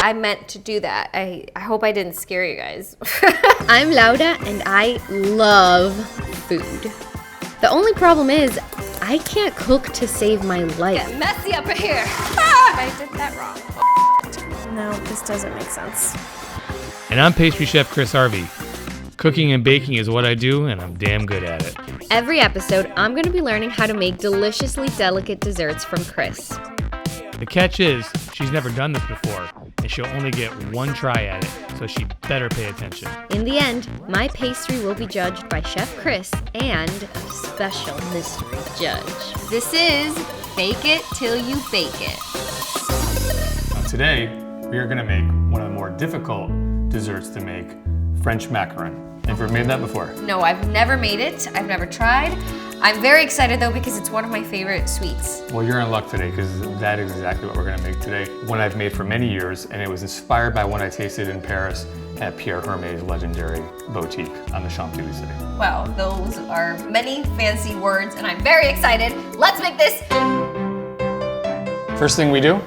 I meant to do that. I hope I didn't scare you guys. I'm Lauda and I love food. The only problem is I can't cook to save my life. Get messy up here. I did that wrong. No, this doesn't make sense. And I'm pastry chef Kriss Harvey. Cooking and baking is what I do, and I'm damn good at it. Every episode, I'm going to be learning how to make deliciously delicate desserts from Kriss. The catch is, she's never done this before, and she'll only get one try at it, so she better pay attention. In the end, my pastry will be judged by Chef Kriss and a special mystery judge. This is Bake It Till You Bake It. Now today, we are gonna make one of the more difficult desserts to make, French macaron. Have you ever made that before? No, I've never made it. I've never tried. I'm very excited though because it's one of my favorite sweets. Well, you're in luck today because that is exactly what we're gonna make today. One I've made for many years, and it was inspired by one I tasted in Paris at Pierre Hermé's legendary boutique on the Champs-Élysées. Wow, those are many fancy words and I'm very excited. Let's make this. First thing we do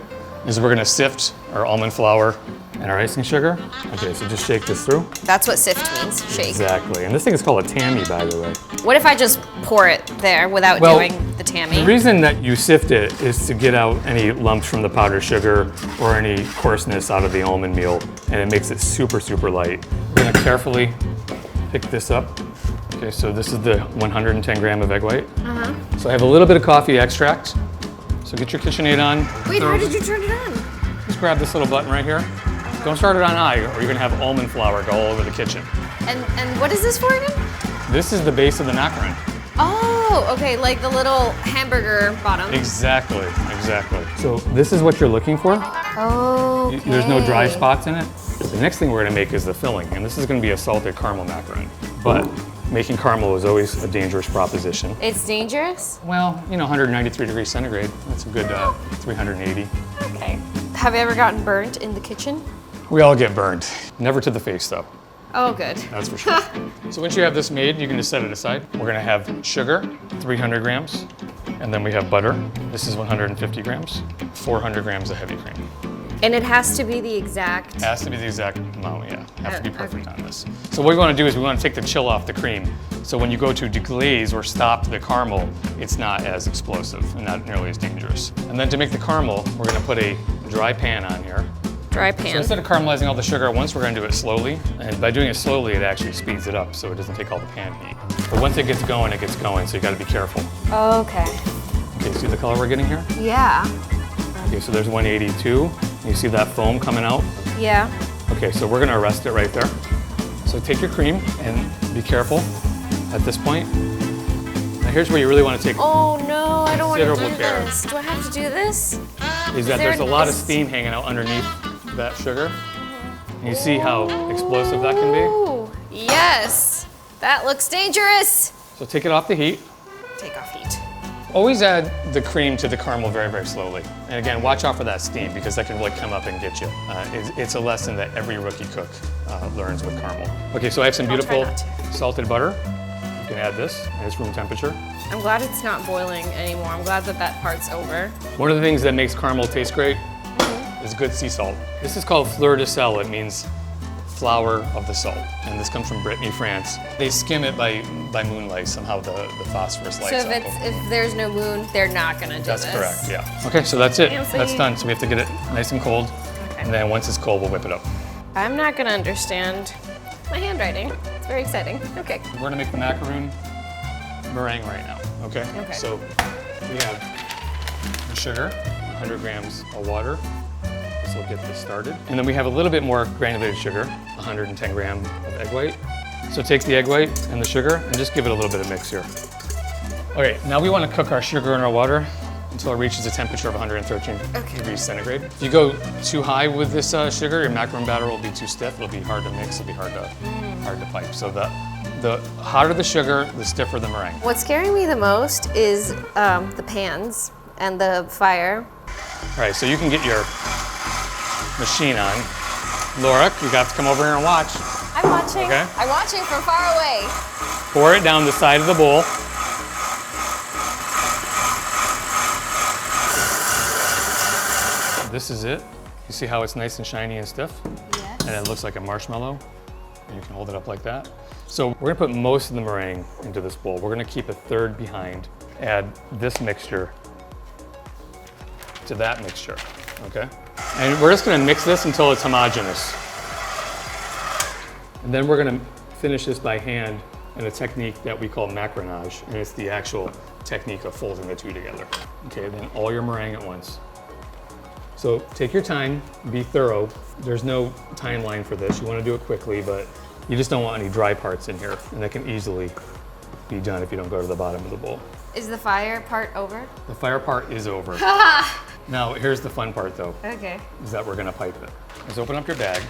is we're gonna sift our almond flour and our icing sugar. Okay, so just shake this through. That's what sift means, shake. Exactly, and this thing is called a tammy, by the way. What if I just pour it there without doing the tammy? The reason that you sift it is to get out any lumps from the powdered sugar or any coarseness out of the almond meal, and it makes it super, super light. We're gonna carefully pick this up. Okay, so this is the 110 gram of egg white. So I have a little bit of coffee extract. So get your KitchenAid on. Wait, how did you turn it on? Just grab this little button right here. Don't start it on high, or you're gonna have almond flour go all over the kitchen. And what is this for again? This is the base of the macaron. Oh, okay, like the little hamburger bottom. Exactly, exactly. So this is what you're looking for. Okay. There's no dry spots in it. The next thing we're gonna make is the filling, and this is gonna be a salted caramel macaron. But making caramel is always a dangerous proposition. It's dangerous? Well, you know, 193 degrees centigrade, that's a good 380. Okay. Have you ever gotten burnt in the kitchen? We all get burned. Never to the face though. Oh, good. That's for sure. So once you have this made, you can just set it aside. We're gonna have sugar, 300 grams, and then we have butter. This is 150 grams, 400 grams of heavy cream. And it has to be the exact... It has to be the exact amount, yeah. Have to be perfect on this. So what we wanna do is we wanna take the chill off the cream. So when you go to deglaze or stop the caramel, it's not as explosive and not nearly as dangerous. And then to make the caramel, we're gonna put a dry pan on here. Dry So pan. instead of caramelizing all the sugar at once, we're gonna do it slowly. And by doing it slowly, it actually speeds it up so it doesn't take all the pan heat. But once it gets going, so you gotta be careful. Okay. Okay, see the color we're getting here? Yeah. Okay, so there's 182. You see that foam coming out? Yeah. Okay, so we're gonna arrest it right there. So take your cream and be careful at this point. Now here's where you really wanna take Oh no, I don't want to do considerable care. this. Do I have to do this? Is that there's a lot of steam hanging out underneath that sugar. And you see how explosive that can be? Ooh, yes. That looks dangerous. So take it off the heat. Take off heat. Always add the cream to the caramel very, very slowly. And again, watch out for that steam because that can really come up and get you. It's a lesson that every rookie cook learns with caramel. Okay, so I have some beautiful salted butter. You can add this, and it's room temperature. I'm glad it's not boiling anymore. I'm glad that that part's over. One of the things that makes caramel taste great is good sea salt. This is called Fleur de sel. It means flower of the salt. And this comes from Brittany, France. They skim it by moonlight. Somehow the phosphorus lights So up. if there's no moon, they're not gonna do That's this. correct, yeah. Okay, so that's it. Fancy. That's done. So we have to get it nice and cold. Okay. And then once it's cold, we'll whip it up. I'm not gonna understand my handwriting. It's very exciting. Okay. We're gonna make the macaroon meringue right now, okay? Okay. So we have the sugar, 100 grams of water. This will get this started. And then we have a little bit more granulated sugar, 110 grams of egg white. So take the egg white and the sugar and just give it a little bit of mix here. Okay, now we wanna cook our sugar in our water until it reaches a temperature of 113 degrees centigrade. If you go too high with this sugar, your macaron batter will be too stiff. It'll be hard to mix, it'll be hard to pipe. So the hotter the sugar, the stiffer the meringue. What's scaring me the most is the pans and the fire. All right, so you can get your machine on. Laura, you got to come over here and watch. I'm watching. Okay. I'm watching from far away. Pour it down the side of the bowl. This is it. You see how it's nice and shiny and stiff? Yes. And it looks like a marshmallow. And you can hold it up like that. So we're gonna put most of the meringue into this bowl. We're gonna keep a third behind. Add this mixture to that mixture, okay? And we're just gonna mix this until it's homogeneous. And then we're gonna finish this by hand in a technique that we call macaronage, and it's the actual technique of folding the two together. Okay, then all your meringue at once. So take your time, be thorough. There's no timeline for this. You wanna do it quickly, but you just don't want any dry parts in here, and that can easily be done if you don't go to the bottom of the bowl. Is the fire part over? The fire part is over. Now, here's the fun part though, Okay. is that we're gonna pipe it. Just open up your bag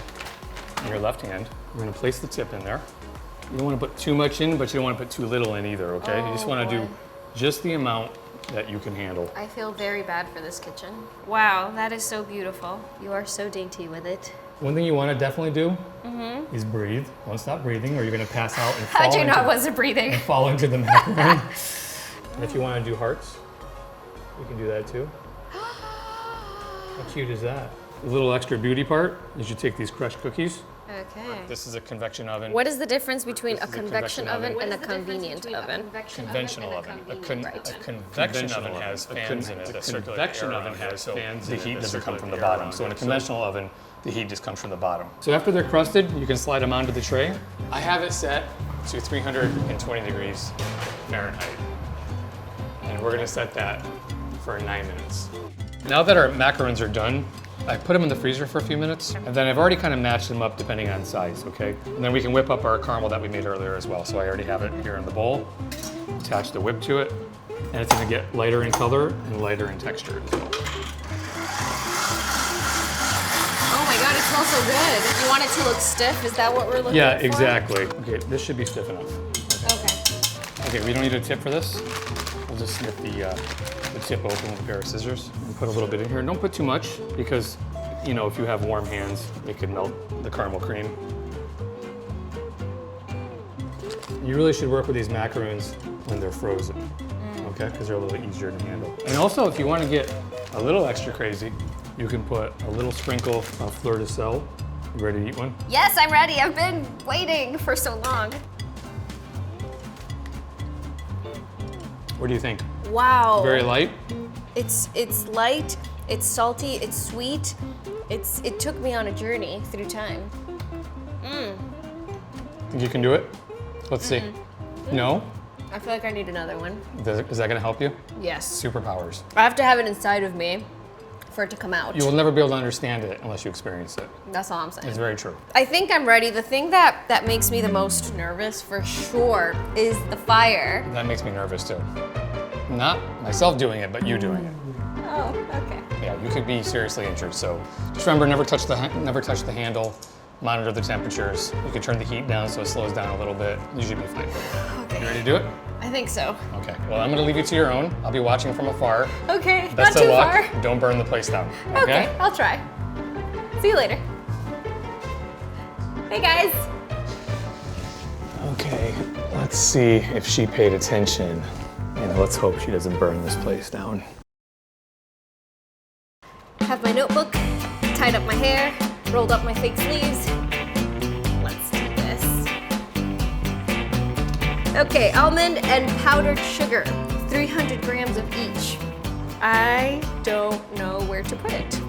in your left hand. We're gonna place the tip in there. You don't wanna put too much in, but you don't wanna put too little in either, okay? You just wanna do just the amount that you can handle. I feel very bad for this kitchen. Wow, that is so beautiful. You are so dainty with it. One thing you wanna definitely do is breathe. Don't stop breathing or you're gonna pass out and fall How'd you into, know I wasn't breathing? and fall into the macaron. And if you wanna do hearts, you can do that too. How cute is that? The little extra beauty part is you take these crushed cookies. Okay. This is a convection oven. What is the difference between a is a convection convection oven oven. and a convenient oven? Conventional oven. A convection oven has fans in it. A convection oven has fans in it. The heat doesn't come from the bottom. So in a conventional oven, the heat just comes from the bottom. So after they're crusted, you can slide them onto the tray. I have it set to 320 degrees Fahrenheit. And we're gonna set that for 9 minutes. Now that our macarons are done, I put them in the freezer for a few minutes, and then I've already kind of matched them up depending on size, okay? And then we can whip up our caramel that we made earlier as well. So I already have it here in the bowl. Attach the whip to it, and it's gonna get lighter in color and lighter in texture as well. Oh my god, it smells so good. You want it to look stiff? Is that what we're looking for? Yeah, exactly. Okay, this should be stiff enough. Okay. Okay, we don't need a tip for this. We'll just snip the tip open with a pair of scissors and put a little bit in here. Don't put too much because, you know, if you have warm hands, it could melt the caramel cream. You really should work with these macarons when they're frozen, okay? Because they're a little easier to handle. And also, if you want to get a little extra crazy, you can put a little sprinkle of Fleur de sel. You ready to eat one? Yes, I'm ready. I've been waiting for so long. What do you think? Wow. Very light? It's light, it's salty, it's sweet. It took me on a journey through time. Think you can do it? Let's see. No? I feel like I need another one. Is that gonna help you? Yes. Superpowers. I have to have it inside of me for it to come out. You will never be able to understand it unless you experience it. That's all I'm saying. It's very true. I think I'm ready. The thing that makes me the most nervous for sure is the fire. That makes me nervous too. Not myself doing it, but you doing it. Oh, okay. Yeah, you could be seriously injured. So just remember, never touch the handle. Monitor the temperatures. You can turn the heat down so it slows down a little bit. You should be fine. Okay. You ready to do it? I think so. Okay. Well, I'm gonna leave you to your own. I'll be watching from afar. Okay, Best not of too luck. far. Don't burn the place down. Okay, I'll try. See you later. Hey guys. Okay, let's see if she paid attention. And let's hope she doesn't burn this place down. Have my notebook, tied up my hair, rolled up my fake sleeves. Let's do this. Okay, almond and powdered sugar, 300 grams of each. I don't know where to put it.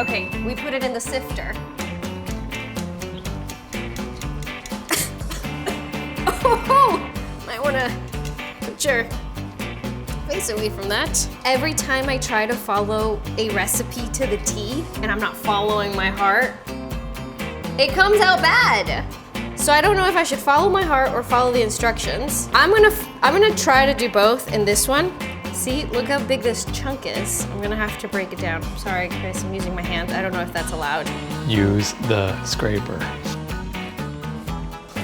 Okay, we put it in the sifter. Might wanna put your face away from that. Every time I try to follow a recipe to the T, and I'm not following my heart, it comes out bad. So I don't know if I should follow my heart or follow the instructions. I'm gonna try to do both in this one. See, look how big this chunk is. I'm gonna have to break it down. Sorry, Chris, I'm using my hands. I don't know if that's allowed. Use the scraper.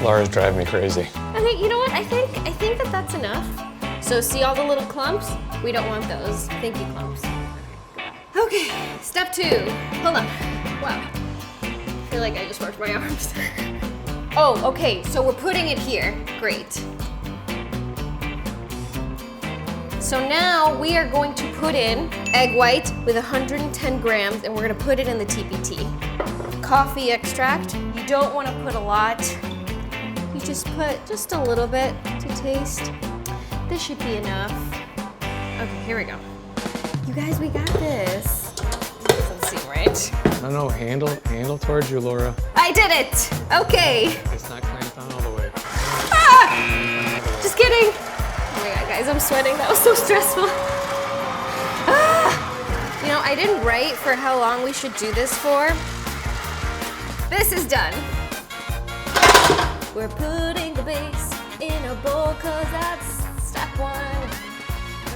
Laura's driving me crazy. Okay, you know what? I think that that's enough. So see all the little clumps? We don't want those. Thank you, clumps. Okay, step 2. Hold on. Wow. I feel like I just worked my arms. Oh, okay, so we're putting it here. Great. So now we are going to put in egg white with 110 grams, and we're gonna put it in the TPT. Coffee extract, you don't wanna put a lot. You just put just a little bit to taste. This should be enough. Okay, here we go. You guys, we got this. Doesn't seem right. No, handle towards you, Laura. I did it! Okay. It's not clamped on all the way. Ah! Just kidding. Oh my God, guys, I'm sweating. That was so stressful. Ah! You know, I didn't write for how long we should do this for. This is done. We're putting the base in a bowl because that's step 1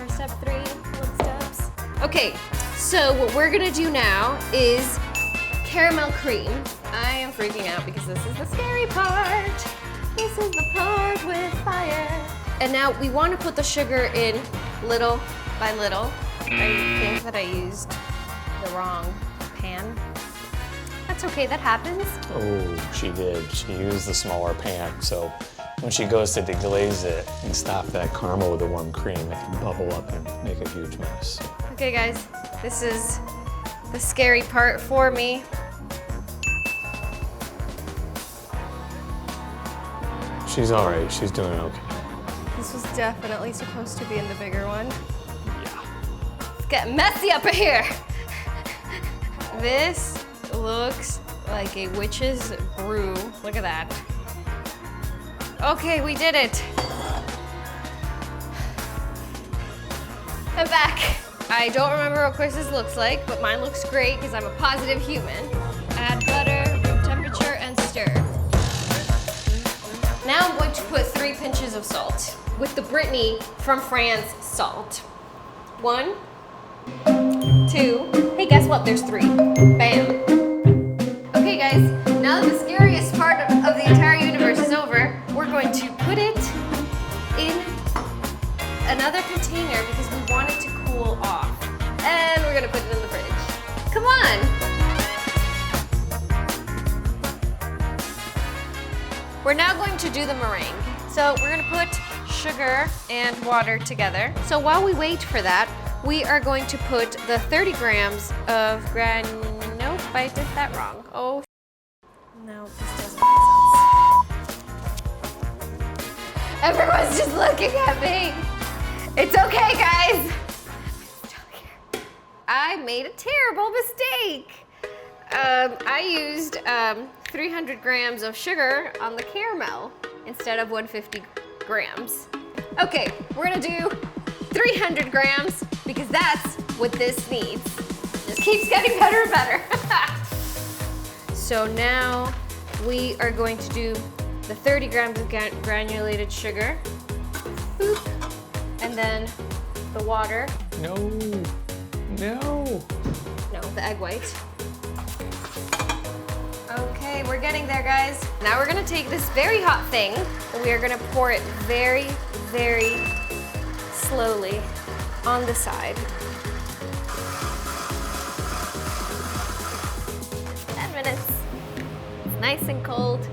or step 3. What steps? Okay, so what we're gonna do now is caramel cream. I am freaking out because this is the scary part. This is the part with fire. And now we want to put the sugar in little by little. I think that I used the wrong pan. That's okay, that happens. Oh, she did. She used the smaller pan, so when she goes to deglaze it and stop that caramel with the warm cream, it can bubble up and make a huge mess. Okay guys, this is the scary part for me. She's all right. She's doing okay. This was definitely supposed to be in the bigger one. Yeah. It's getting messy up in here. This looks like a witch's brew. Look at that. Okay, we did it. I'm back. I don't remember what Kriss's looks like, but mine looks great because I'm a positive human. Add butter, room temperature, and stir. Now I'm going to put 3 pinches of salt with the Brittany from France salt. 1, 2, hey, guess what? There's 3. Bam. Okay, guys, now that the scariest part of the entire universe is over, we're going to put it in another container because we want it to cool off. And we're gonna put it in the fridge. Come on. We're now going to do the meringue. So we're gonna put sugar and water together. So while we wait for that, we are going to put the 30 grams of nope, I did that wrong. Oh, no, this doesn't make sense. Everyone's just looking at me. It's okay, guys. I'm still here. I made a terrible mistake. I used 300 grams of sugar on the caramel instead of 150 grams. Okay, we're gonna do 300 grams because that's what this needs. Just keeps getting better and better. So now we are going to do the 30 grams of granulated sugar. Boop. And then the water. No, the egg white. Okay, we're getting there, guys. Now we're gonna take this very hot thing and we are gonna pour it very, very slowly on the side. 10 minutes. It's nice and cold.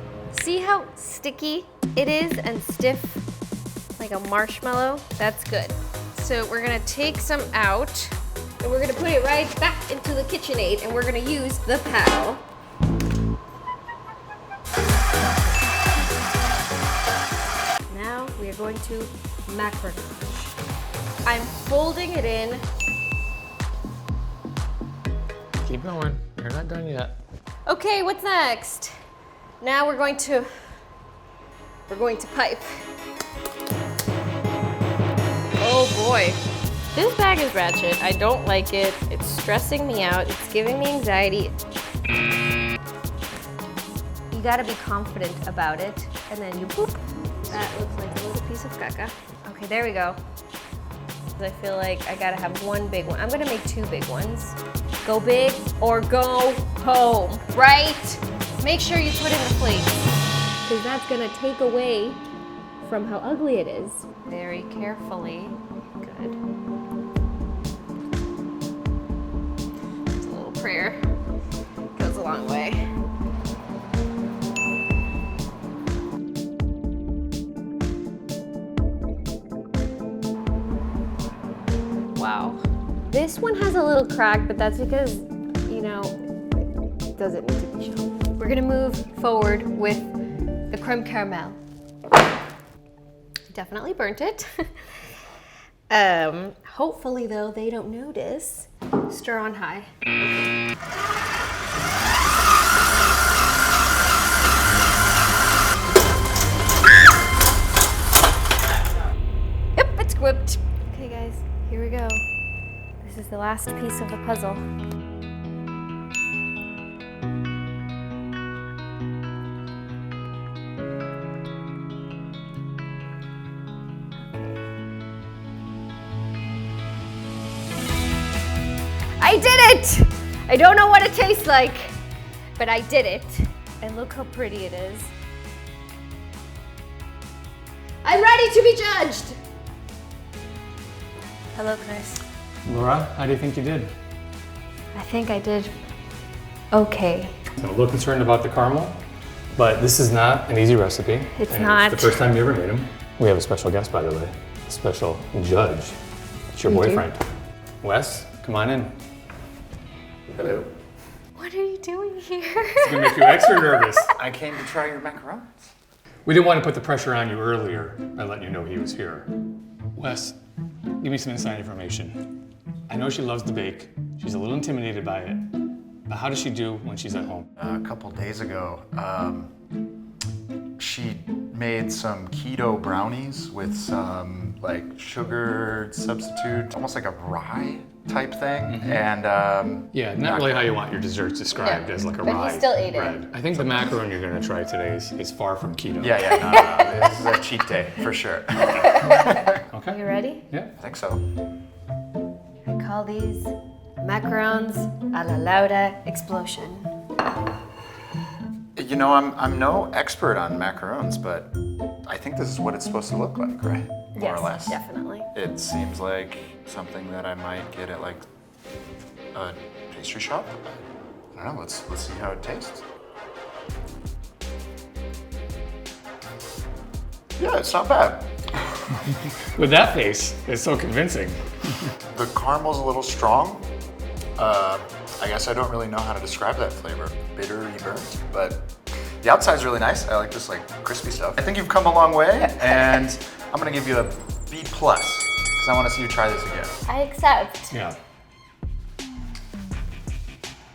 See how sticky it is and stiff, like a marshmallow? That's good. So we're gonna take some out and we're gonna put it right back into the KitchenAid and we're gonna use the paddle. Now we are going to Macaronage. I'm folding it in. Keep going. You're not done yet. Okay, what's next? Now we're going to pipe. Oh boy. This bag is ratchet. I don't like it. It's stressing me out. It's giving me anxiety. You gotta be confident about it. And then you boop. That looks like a little piece of caca. Okay, there we go. I feel like I gotta have one big one. I'm gonna make 2 big ones. Go big or go home, right? Make sure you put in the plate because that's gonna take away from how ugly it is. Very carefully. Good. Just a little prayer goes a long way. Wow. This one has a little crack, but that's because, you know, it doesn't need to be shown. We're gonna move forward with the creme caramel. Definitely burnt it. Hopefully though, they don't notice. Stir on high. Yep, it's whipped. Okay guys, here we go. This is the last piece of the puzzle. I did it! I don't know what it tastes like, but I did it. And look how pretty it is. I'm ready to be judged! Hello, Kriss. Laura, how do you think you did? I think I did okay. I'm a little concerned about the caramel, but this is not an easy recipe. It's and not. It's the first time you ever made them. We have a special guest, by the way, a special judge. It's your We do? boyfriend. Wes, come on in. Hello. What are you doing here? It's gonna make you extra nervous. I came to try your macarons. We didn't want to put the pressure on you earlier by letting you know he was here. Wes, give me some inside information. I know she loves to bake. She's a little intimidated by it. But how does she do when she's at home? A couple days ago, she made some keto brownies with some like sugar substitute, almost like a rye type thing. And Yeah, not really how you want your desserts described No, as like a but he rye still ate it. bread. I think the macaron you're gonna try today is far from keto. yeah, no, this is a cheat day for sure. Okay. You ready? Yeah. I think so. I call these macarons a la Lauda explosion. You know, I'm no expert on macarons, but I think this is what it's supposed to look like, right? More or less. Definitely. It seems like something that I might get at like a pastry shop. I don't know, let's see how it tastes. Yeah, it's not bad. With that face, it's so convincing. The caramel's a little strong. I guess I don't really know how to describe that flavor. Bittery burnt, but the outside's really nice. I like this like crispy stuff. I think you've come a long way, and I'm gonna give you a B+, because I want to see you try this again. I accept. Yeah.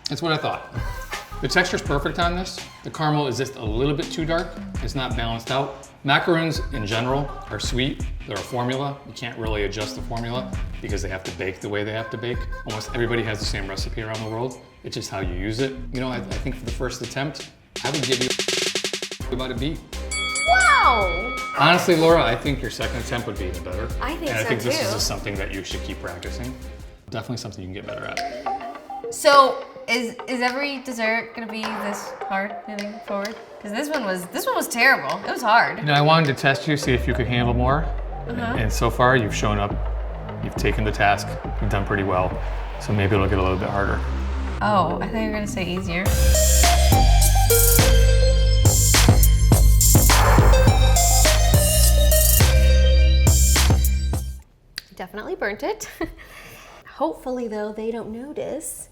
That's what I thought. The texture's perfect on this. The caramel is just a little bit too dark. It's not balanced out. Macarons in general are sweet. They're a formula. You can't really adjust the formula because they have to bake the way they have to bake. Almost everybody has the same recipe around the world. It's just how you use it. You know, I think for the first attempt, I would give you about a B. Wow! Honestly, Laura, I think your second attempt would be even better. I think and I so think this too. is just something that you should keep practicing. Definitely something you can get better at. So is every dessert gonna be this hard moving forward? Because this one was terrible. It was hard. You know, I wanted to test you, see if you could handle more. And so far, you've shown up, you've taken the task, you've done pretty well. So maybe it'll get a little bit harder. Oh, I thought you were gonna say easier. Definitely burnt it. Hopefully though, they don't notice.